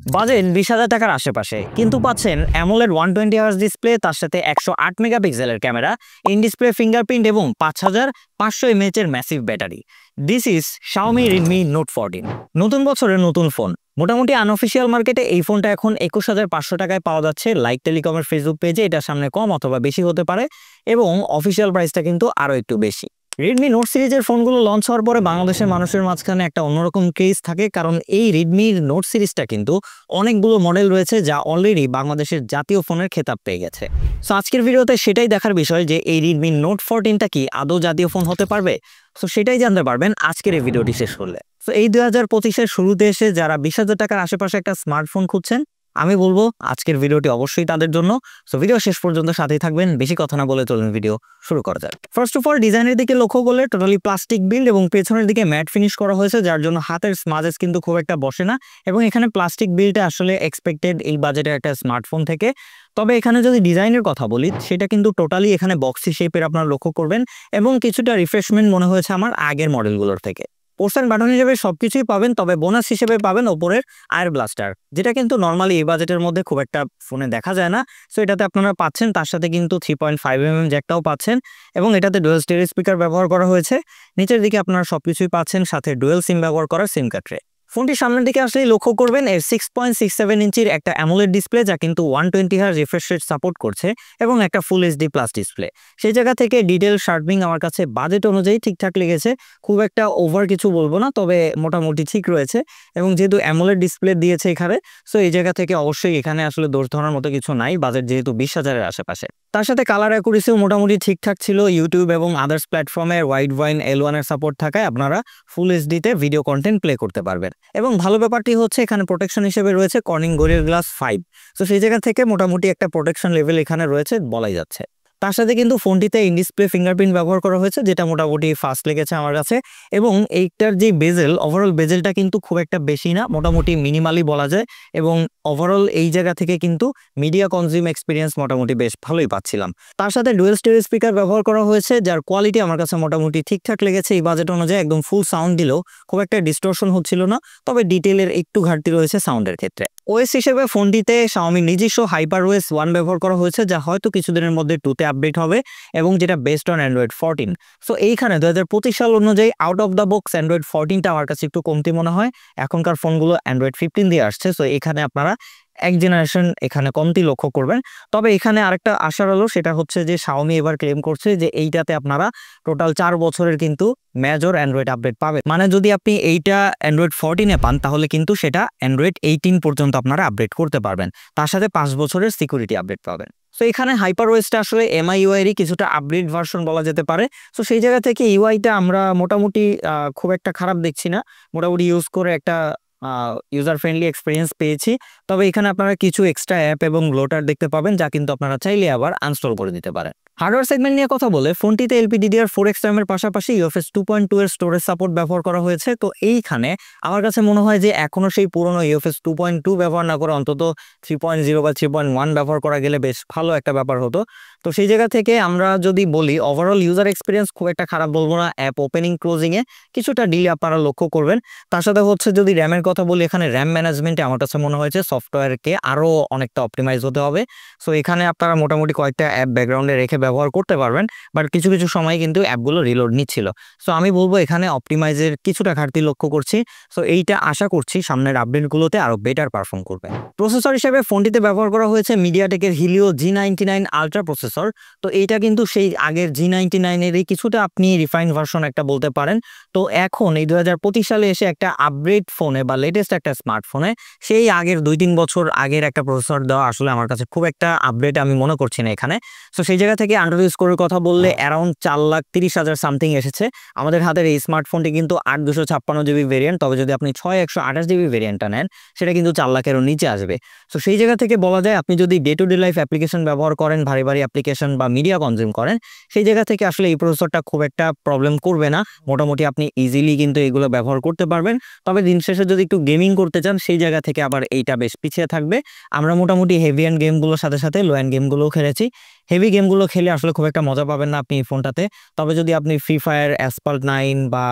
Budget 20,000 টাকার আশেপাশে, কিন্তু পাচ্ছেন অ্যামোলেড 120 হার্জ ডিসপ্লে, তার সাথে 108 মেগাপিক্সেলের ক্যামেরা, ইন ডিসপ্লে ফিঙ্গারপ্রিন্ট এবং 5500 এমএএইচ এর massive battery. This is Xiaomi Redmi Note 14। নতুন বছরের নতুন ফোন। মোটামুটি আনঅফিসিয়াল মার্কেটে এই ফোনটা এখন 21,500 টাকায় পাওয়া যাচ্ছে। লাইক টেলিকমের ফেসবুক পেজে এটার সামনে কম অথবা বেশি হতে পারে, এবং অফিসিয়াল প্রাইসটা কিন্তু আরও একটু বেশি। রেডমি নোট সিরিজের ফোনগুলো লঞ্চ হওয়ার পরে বাংলাদেশের মানুষের মাঝখানে একটা অন্যরকম ক্রেজ থাকে, কারণ এই রেডমির নোট সিরিজটা কিন্তু অনেকগুলো মডেল রয়েছে যা অলরেডি বাংলাদেশের জাতীয় ফোনের খেতাব পেয়ে গেছে। সো আজকের ভিডিওতে সেটাই দেখার বিষয় যে এই রেডমি নোট 14টা কি আদৌ জাতীয় ফোন হতে পারবে। সো সেটাই জানতে পারবেন আজকের এই ভিডিওটি শেষ করলে। সো এই 2025-এর শুরুতে এসে যারা 20,000 টাকার আশেপাশে একটা স্মার্টফোন খুঁজছেন, আমি বলবো আজকের ভিডিওটি অবশ্যই তাদের জন্য। সো ভিডিও শেষ পর্যন্ত সাথেই থাকবেন। বেশি কথা না বলে চলুন ভিডিও শুরু করা যাক। ফার্স্ট অফ অল, ডিজাইনের দিকে লক্ষ্য করলে টোটালি প্লাস্টিক বিল্ড এবং পেছনের দিকে ম্যাট ফিনিশ করা হয়েছে, যার জন্য হাতের স্মাজেস কিন্তু খুব একটা বসে না। এবং এখানে প্লাস্টিক বিল্ডটা আসলে এক্সপেক্টেড এই বাজেটের একটা স্মার্টফোন থেকে। তবে এখানে যদি ডিজাইনের কথা বলি, সেটা কিন্তু টোটালি এখানে বক্সি শেপের আপনারা লক্ষ্য করবেন, এবং কিছুটা রিফ্রেশমেন্ট মনে হয়েছে আমার আগের মডেলগুলোর থেকে। পোর্শন বাটন হিসেবে সবকিছুই পাবেন, তবে বোনাস হিসেবে পাবেন ওপরের আয়ার ব্লাস্টার, যেটা কিন্তু নর্মালি এই বাজেটের মধ্যে খুব একটা ফোনে দেখা যায় না। সো এটাতে আপনারা পাচ্ছেন, তার সাথে কিন্তু 3.5mm জ্যাকটাও পাচ্ছেন, এবং এটাতে ডুয়াল স্টেরিও স্পিকার ব্যবহার করা হয়েছে। নিচের দিকে আপনারা সবকিছুই পাচ্ছেন, সাথে ডুয়াল সিম ব্যবহার করা সিম কার্ড ট্রে। ফোনটি সামনের দিকে আসলেই লক্ষ্য করবেন এর 6.67 ইঞ্চির একটা অ্যামোলেড ডিসপ্লে, যা কিন্তু 120 হার্জ রিফ্রেশ রেট সাপোর্ট করছে, এবং একটা ফুল এইচডি প্লাস ডিসপ্লে। সেই জায়গা থেকে ডিটেল শার্পিং আমার কাছে বাজেট অনুযায়ী ঠিকঠাক লেগেছে। খুব একটা ওভার কিছু বলবো না, তবে মোটামুটি ঠিক রয়েছে। এবং যেহেতু অ্যামোলেড ডিসপ্লে দিয়েছে এখানে, সো এই জায়গা থেকে অবশ্যই এখানে আসলে দোষ ধরার মতো কিছু নাই, বাজেট যেহেতু 20,000-এর আশেপাশে। তার সাথে কালার অ্যাকুরেসিও মোটামুটি ঠিকঠাক ছিল। ইউটিউব এবং আদার্স প্ল্যাটফর্মে ওয়াইড ওয়াইন L1 এর সাপোর্ট থাকায় আপনারা ফুল এইচডিতে ভিডিও কন্টেন্ট প্লে করতে পারবেন। এবং ভালো ব্যাপারটি হচ্ছে এখানে প্রোটেকশন হিসেবে রয়েছে Corning Gorilla Glass 5। সো সেই জায়গা থেকে মোটামুটি একটা প্রোটেকশন লেভেল এখানে রয়েছে বলাই যাচ্ছে। তার সাথে কিন্তু ফোনটিতে ইন ডিসপ্লে ফিঙ্গারপ্রিন্ট ব্যবহার করা হয়েছে, যেটা মোটামুটি ফাস্ট লেগেছে আমার কাছে। এবং এইটার যে বেজেল, ওভারঅল বেজেলটা কিন্তু খুব একটা বেশি না, মোটামুটি মিনিমালি বলা যায়। এবং ওভারঅল এই জায়গা থেকে কিন্তু মিডিয়া কনজিউম এক্সপিরিয়েন্স মোটামুটি বেশ ভালোই পাচ্ছিলাম। তার সাথে ডুয়াল স্টেরিও স্পিকার ব্যবহার করা হয়েছে, যার কোয়ালিটি আমার কাছে মোটামুটি ঠিকঠাক লেগেছে। এই বাজেট অনুযায়ী একদম ফুল সাউন্ড দিলেও খুব একটা ডিস্টরশন হচ্ছিল না, তবে ডিটেলের একটু ঘাটতি রয়েছে সাউন্ডের ক্ষেত্রে। ওএস হিসেবে ফোনটিতে Xiaomi নিজস্ব HyperOS 1 ব্যবহার করা হয়েছে, যা হয়তো কিছুদিনের মধ্যে 2তে আপডেট হবে, এবং যেটা বেসড অন Android 14। সো এইখানে 2025 সাল অনুযায়ী out of the box Android 14টা আমার কাছে একটু কমতি মনে হয়। এখনকার ফোনগুলো Android 15 দিয়ে আসছে, সো এখানে আপনারা এক জেনারেশন এখানে কমতি লক্ষ্য করবেন। তবে এখানে আরেকটা আশার আলো, সেটা হচ্ছে যে Xiaomi এবার ক্লেম করছে যে এইটাতে আপনারা টোটাল 4 বছরের কিন্তু মেজর অ্যান্ড্রয়েড আপডেট পাবেন। মানে যদি আপনি এইটা Android 14-এ পান, তাহলে কিন্তু সেটা Android 18 পর্যন্ত আপনারা আপডেট করতে পারবেন। তার সাথে 5 বছরের সিকিউরিটি আপডেট পাবেন। সো এখানে হাইপারওয়েসটা আসলে MIUI-এরই কিছুটা আপডেট ভার্সন বলা যেতে পারে। সো সেই জায়গা থেকে ইউআইটা আমরা মোটামুটি খুব একটা খারাপ দেখছি না। মোটামুটি ইউজ করে একটা ইউজার ফ্রেন্ডলি এক্সপিরিয়েন্স পেয়েছি। তবে এখানে আপনারা কিছু এক্সট্রা অ্যাপ এবং লোটার দেখতে পাবেন, যা কিন্তু আপনারা চাইলে আবার আনস্টল করে দিতে পারেন। হার্ডওয়্যার সেগমেন্ট নিয়ে কথা বলে, ফোনটিতে LPDDR4X RAM এর পাশাপাশি UFS 2.2 এর স্টোরেজ সাপোর্ট ব্যবহার করা হয়েছে। তো এইখানে আমার কাছে মনে হয় যে এখনো সেই পুরনো UFS 2.2 ব্যবহার না করে অন্তত 3.0 বা 3.1 ব্যবহার করা গেলে বেশ ভালো একটা ব্যাপার হতো। তো সেই জায়গা থেকে আমরা যদি বলি ওভারঅল ইউজার এক্সপিরিয়েন্স খুব একটা খারাপ বলবো না। অ্যাপ ওপেনিং ক্লোজিংয়ে কিছুটা ডিলে আপনারা লক্ষ্য করবেন। তার সাথে হচ্ছে যদি র্যামের কথা বলি, এখানে র্যাম ম্যানেজমেন্টে আমার কাছে মনে হয়েছে সফটওয়্যারকে আরও অনেকটা অপটিমাইজ হতে হবে। সো এখানে আপনারা মোটামুটি কয়েকটা অ্যাপ ব্যাকগ্রাউন্ডে রেখে ব্যবহার করতে পারবেন, বাট কিছু কিছু সময় কিন্তু অ্যাপগুলো রিলোড নিচ্ছিল। সো আমি বলবো এখানে অপটিমাইজের কিছুটা ঘাটতি লক্ষ্য করছি। সো এইটা আশা করছি সামনের আপডেটগুলোতে আরও বেটার পারফর্ম করবে। প্রসেসর হিসেবে ফোনটিতে ব্যবহার করা হয়েছে মিডিয়াটেকের Helio G99 আলট্রা প্রসেসর। তো এইটা কিন্তু সেই আগের G99-এরই কিছুটা আপনি রিফাইন ভার্সন একটা বলতে পারেন। তো এখন এই 2025 সালে এসে একটা আপগ্রেড ফোনে বা লেটেস্ট একটা স্মার্টফোনে সেই আগের 2-3 বছর আগের একটা প্রসেসর দেওয়া আসলে আমার কাছে খুব একটা আপডেট আমি মনে করছি না এখানে। সো সেই জায়গা থেকে আন্ডারভিউ স্কোরের কথা বললে অ্যারাউন্ড 4,30,000 সামথিং এসেছে। আমাদের হাতের এই স্মার্টফোনটি কিন্তু 8/256 GB ভেরিয়েন্ট, তবে যদি আপনি 6/128 GB ভেরিয়েন্টটা নেন, সেটা কিন্তু 4 লাখেরও নিচে আসবে। সো সেই জায়গা থেকে বলা যায় আপনি যদি day to day life application ব্যবহার করেন, ভারী ভারী অ্যাপ্লিকেশন বা মিডিয়া কনজিউম করেন, সেই জায়গা থেকে আসলে এই প্রসেসরটা খুব একটা প্রবলেম করবে না। মোটামুটি আপনি ইজিলি কিন্তু এগুলো ব্যবহার করতে পারবেন। তবে দিন শেষে যদি একটু গেমিং করতে চান সেই জায়গা থেকে আবার এইটা বেশ পিছিয়ে থাকবে। আমরা মোটামুটি হেভি এন্ড গেমগুলোর সাথে সাথে লো এন্ড গেমগুলোও খেলেছি। হেভি গেমগুলো খেলে আসলে খুব একটা মজা পাবেন না আপনি এই ফোনটাতে। তবে যদি আপনি ফ্রি ফায়ার, অ্যাসফাল্ট 9 বা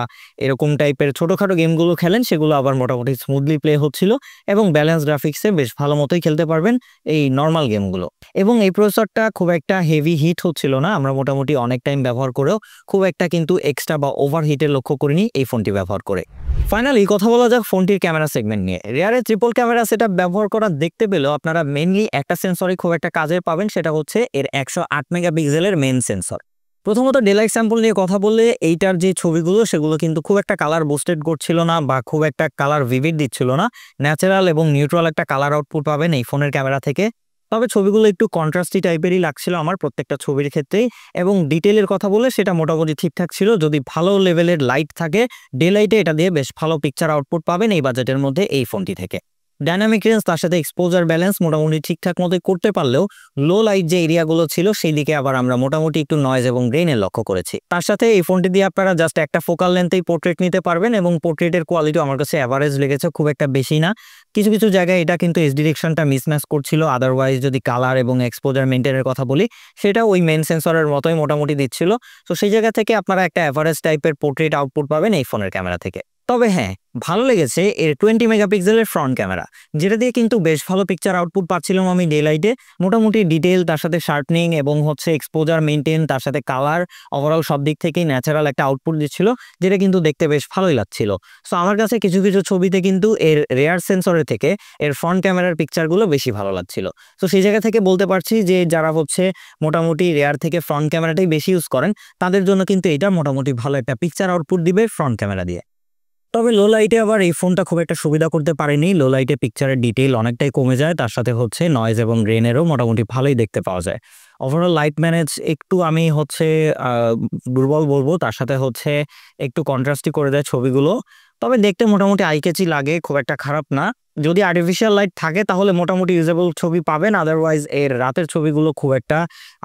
এরকম টাইপের ছোটখাটো গেমগুলো খেলেন সেগুলো আবার মোটামুটি স্মুথলি প্লে হচ্ছিল এবং ব্যালেন্স গ্রাফিক্সে বেশ ভালো মতোই খেলতে পারবেন এই নর্মাল গেমগুলো। এবং এই প্রসেসরটা খুব একটা হেভি হিট হচ্ছিল না, আমরা মোটামুটি অনেক টাইম ব্যবহার করেও খুব একটা কিন্তু এক্সট্রা বা ওভার হিটের লক্ষ্য করিনি এই ফোনটি ব্যবহার করে। ফাইনালি কথা বলা যাক ফোনটির ক্যামেরা সেগমেন্ট নিয়ে। রিয়ারে ট্রিপল ক্যামেরা সেটআপ ব্যবহার করা দেখতে পেলেও আপনারা মেইনলি একটা সেন্সরই খুব একটা কাজে পাবেন, সেটা হচ্ছে এর 108 মেগাপিক্সেলের মেইন সেন্সর। প্রথমত ডেলাইট স্যাম্পল নিয়ে কথা বললে এইটার যে ছবিগুলো সেগুলো কিন্তু খুব একটা কালার বুস্টেড করছিল না বা খুব একটা কালার ভিভিড দিচ্ছিল না। ন্যাচারাল এবং নিউট্রাল একটা কালার আউটপুট পাবেন এই ফোনের ক্যামেরা থেকে। তবে ছবিগুলো একটু কন্ট্রাস্টি টাইপেরই লাগছিল আমার প্রত্যেকটা ছবির ক্ষেত্রেই। এবং ডিটেলের কথা বলে সেটা মোটামুটি ঠিকঠাক ছিল। যদি ভালো লেভেলের লাইট থাকে ডে লাইটে এটা দিয়ে বেশ ভালো পিকচার আউটপুট পাবেন এই বাজেটের মধ্যে এই ফোনটি থেকে। ডাইনামিক রেঞ্জ তার সাথে এক্সপোজার ব্যালেন্স মোটামুটি ঠিকঠাক মতো করতে পারলেও লো লাইট যে এরিয়াগুলো ছিল সেই দিকে আবার আমরা মোটামুটি একটু নয়েজ এবং গ্রেইনের লক্ষ্য করেছি। তার সাথে এই ফোনটি দিয়ে আপনারা জাস্ট একটা ফোকাল লেন্থেই পোর্ট্রেট নিতে পারবেন এবং পোর্ট্রেটের কোয়ালিটি আমার কাছে অ্যাভারেজ লেগেছে, খুব একটা বেশি না। কিছু কিছু জায়গায় এটা কিন্তু এস ডিরেকশনটা মিসম্যাচ করছিল, আদারওয়াইজ যদি কালার এবং এক্সপোজার মেনটেনের কথা বলি সেটা ওই মেন সেন্সরের মতোই মোটামুটি দিচ্ছিল। তো সেই জায়গা থেকে আপনারা একটা অ্যাভারেজ টাইপের পোর্ট্রেট আউটপুট পাবেন এই ফোনের ক্যামেরা থেকে। তবে হ্যাঁ, ভালো লেগেছে এর 20 মেগাপিক্সেলের ফ্রন্ট ক্যামেরা, যেটা দিয়ে কিন্তু বেশ ভালো পিকচার আউটপুট পাচ্ছিলাম আমি ডে লাইটে। মোটামুটি ডিটেল, তার সাথে শার্পনিং এবং হচ্ছে এক্সপোজার মেনটেন, তার সাথে কালার, ওভারঅল সব দিক থেকেই ন্যাচারাল একটা আউটপুট দিচ্ছিল, যেটা কিন্তু দেখতে বেশ ভালোই লাগছিল। সো আমার কাছে কিছু কিছু ছবিতে কিন্তু এর রেয়ার সেন্সরের থেকে এর ফ্রন্ট ক্যামেরার পিকচারগুলো বেশি ভালো লাগছিল। তো সেই জায়গা থেকে বলতে পারছি যে যারা হচ্ছে মোটামুটি রেয়ার থেকে ফ্রন্ট ক্যামেরাটাই বেশি ইউজ করেন তাদের জন্য কিন্তু এটা মোটামুটি ভালো একটা পিকচার আউটপুট দিবে ফ্রন্ট ক্যামেরা দিয়ে। তবে লো লাইটে আবার এই ফোনটা খুব একটা সুবিধা করতে পারেনি। লো লাইটে পিকচারের ডিটেইল অনেকটাই কমে যায়, তার সাথে হচ্ছে নয়েজ এবং গ্রেনেরও মোটামুটি ভালোই দেখতে পাওয়া যায়। ওভারঅল লাইট ম্যানেজ একটু আমি হচ্ছে দুর্বল বলবো, তার সাথে হচ্ছে একটু কন্ট্রাস্টি করে দেয় ছবিগুলো। তবে দেখতে মোটামুটি আইকেচি লাগে, খুব একটা খারাপ না। যদি আর্টিফিশিয়াল লাইট থাকে তাহলে মোটামুটি ইউজেবল ছবি পাবেন, আদারওয়াইজ এর রাতের ছবিগুলো খুব একটা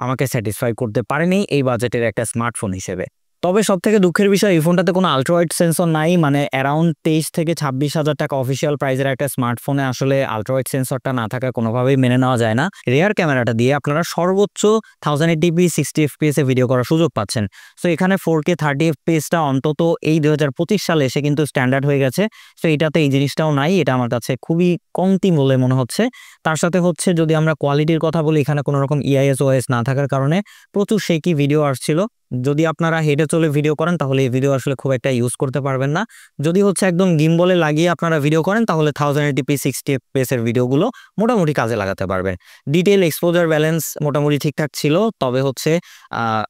আমাকে স্যাটিসফাই করতে পারেনি এই বাজেটের একটা স্মার্টফোন হিসেবে। তবে সবথেকে দুঃখের বিষয় এই ফোনটাতে কোনো আল্ট্রাওয়াইড সেন্সর নাই, মানে অ্যারাউন্ড 23 থেকে 26,000 টাকা অফিসিয়াল প্রাইসের একটা স্মার্টফোনে আসলে আল্ট্রাওয়াইড সেন্সরটা না থাকা কোনোভাবেই মেনে নেওয়া যায় না। রেয়ার ক্যামেরাটা দিয়ে আপনারা সর্বোচ্চ 1080p 60 fps এ ভিডিও করার সুযোগ পাচ্ছেন। সো এখানে 4K 30 fpsটা অন্তত এই 2025 সালে এসে কিন্তু স্ট্যান্ডার্ড হয়ে গেছে। সো এটাতে এই জিনিসটাও নাই, এটা আমার কাছে খুবই কমতি বলে মনে হচ্ছে। তার সাথে হচ্ছে যদি আমরা কোয়ালিটির কথা বলি, এখানে কোনো রকম ইআইএস ওএস না থাকার কারণে প্রচুর শেকি ভিডিও আসছিল। যদি আপনারা হেডে চলে ভিডিও করেন তাহলে এই ভিডিও আসলে খুব একটা ইউজ করতে পারবেন না। যদি হচ্ছে একদম গিম্বলে লাগিয়ে আপনারা ভিডিও করেন তাহলে 1080p 60 fps এর ভিডিওগুলো মোটামুটি কাজে লাগাতে পারবেন। ডিটেল, এক্সপোজার ব্যালেন্স মোটামুটি ঠিকঠাক ছিল, তবে হচ্ছে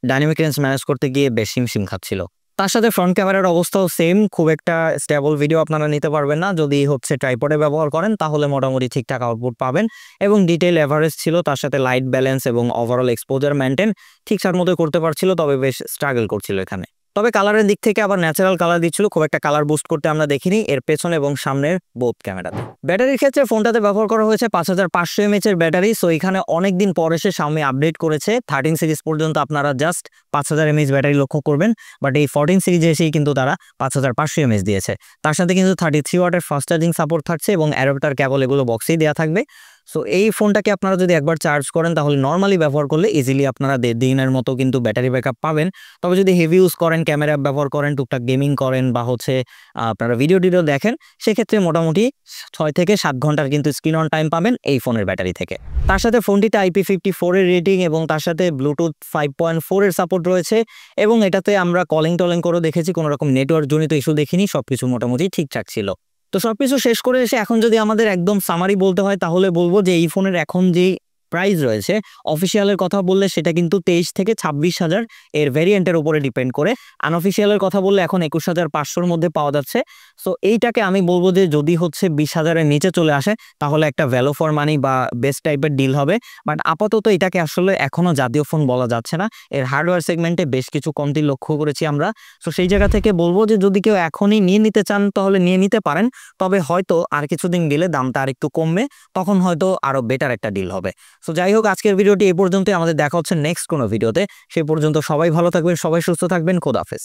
ডাইনামিক রেঞ্জ ম্যানেজ করতে গিয়ে বেশ হিমশিম খাচ্ছিল। তার সাথে ফ্রন্ট ক্যামেরার অবস্থাও সেম, খুব একটা স্টেবল ভিডিও আপনারা নিতে পারবেন না। যদি হচ্ছে ট্রাইপডে ব্যবহার করেন তাহলে মোটামুটি ঠিকঠাক আউটপুট পাবেন এবং ডিটেল এভারেজ ছিল। তার সাথে লাইট ব্যালেন্স এবং ওভারঅল এক্সপোজার মেনটেন ঠিকঠাক মতো করতে পারছিল, তবে বেশ স্ট্রাগল করছিল এখানে। তবে কালারের দিক থেকে আবার ন্যাচারাল কালার দিচ্ছিল, খুব একটা কালার বুস্ট করতে আমরা দেখিনি এর পেছনে এবং সামনের বোথ ক্যামেরাতে। ব্যাটারির ক্ষেত্রে ফোনটাতে ব্যবহার করা হয়েছে 5500 mAh এর ব্যাটারি। সো এখানে অনেকদিন পর এসে Xiaomi আপডেট করেছে। 13 সিরিজ পর্যন্ত আপনারা জাস্ট 5000 mAh ব্যাটারি লক্ষ্য করবেন, বাট এই 14 সিরিজে এসেই কিন্তু তারা 5500 mAh দিয়েছে। তার সাথে কিন্তু 33 ওয়াটের ফাস্ট চার্জিং সাপোর্ট থাকছে এবং অ্যাডাপ্টার কেবল এগুলো বক্সেই দেওয়া থাকবে। সো এই ফোনটাকে আপনারা যদি একবার চার্জ করেন তাহলে নর্মালি ব্যবহার করলে ইজিলি আপনারা 1.5 দিনের মতো কিন্তু ব্যাটারি ব্যাকআপ পাবেন। তবে যদি হেভি ইউজ করেন, ক্যামেরা ব্যবহার করেন, টুকটাক গেমিং করেন বা হচ্ছে আপনারা ভিডিও দেখেন, সেক্ষেত্রে মোটামুটি 6 থেকে 7 ঘন্টার কিন্তু স্ক্রিন অন টাইম পাবেন এই ফোনের ব্যাটারি থেকে। তার সাথে ফোনটিতে IP54 এর রেটিং এবং তার সাথে ব্লুটুথ 5.4 এর সাপোর্ট রয়েছে এবং এটাতে আমরা কলিং করেও দেখেছি, কোনো রকম নেটওয়ার্ক জনিত ইস্যু দেখিনি, সবকিছু মোটামুটি ঠিকঠাক ছিল। তো সবকিছু শেষ করে এসে এখন যদি আমাদের একদম সামারি বলতে হয় তাহলে বলবো যে এই ফোনের এখন যে প্রাইস রয়েছে অফিসিয়ালের কথা বললে সেটা কিন্তু 23 থেকে 26,000 এর ভেরিয়েন্টের উপরে ডিপেন্ড করে। আনঅফিসিয়ালের কথা বললে এখন 21,500-র মধ্যে পাওয়া যাচ্ছে। সো এইটাকে আমি বলবো যে যদি হচ্ছে 20,000-এর নিচে চলে আসে তাহলে একটা ভ্যালু ফর মানি বা বেস্ট টাইপের ডিল হবে। বাট আপাতত এটাকে আসলে এখনো জাতীয় ফোন বলা যাচ্ছে না, এর হার্ডওয়্যার সেগমেন্টে বেশ কিছু কমতি লক্ষ্য করেছি আমরা। সো সেই জায়গা থেকে বলবো যে যদি কেউ এখনই নিয়ে নিতে চান তাহলে নিয়ে নিতে পারেন, তবে হয়তো আর কিছুদিন গেলে দামটা আর একটু কমবে, তখন হয়তো আরো বেটার একটা ডিল হবে। সো যাই হোক, আজকের ভিডিওটি এই পর্যন্তই। আমাদের দেখা হচ্ছে নেক্সট কোনো ভিডিওতে। সেই পর্যন্ত সবাই ভালো থাকবেন, সবাই সুস্থ থাকবেন। খোদা হাফেজ।